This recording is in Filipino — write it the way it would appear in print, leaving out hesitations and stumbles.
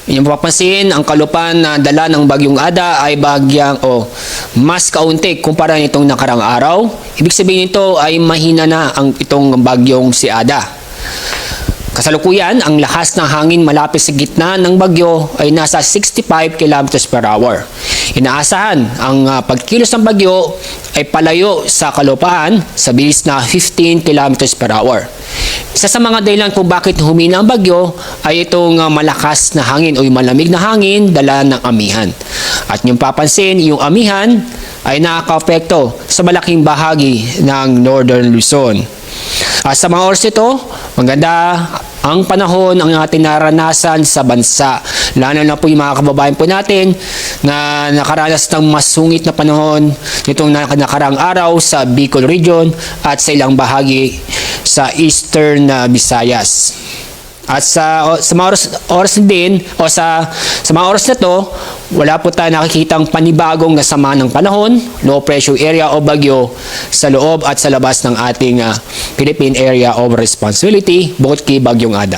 Inyong mapapansin, ang kalupaan na dala ng bagyong Ada ay mas kaunti kumpara nitong nakarang araw. Ibig sabihin nito ay mahina na itong bagyong si Ada. Kasalukuyan, ang lakas ng hangin malapit sa gitna ng bagyo ay nasa 65 km per hour. Inaasahan ang pagkilos ng bagyo ay palayo sa kalupaan sa bilis na 15 km per hour. Isa sa mga dahilan kung bakit humina ang bagyo ay itong malakas na hangin o yung malamig na hangin dala ng amihan. At yung papansin, yung amihan ay nakaka-apekto sa malaking bahagi ng Northern Luzon. Sa mga oras ito, maganda ang panahon ang ating naranasan sa bansa. Lalo na po yung mga kababayan po natin na nakaranas ng masungit na panahon nitong nakarang araw sa Bicol Region at sa ilang bahagi sa Eastern Visayas. At sa mga oras din o sa mga oras na to, wala po tayo nakikitang panibagong sama ng panahon, low pressure area o bagyo sa loob at sa labas ng ating Philippine Area of Responsibility bukod kay Bagyong Ada.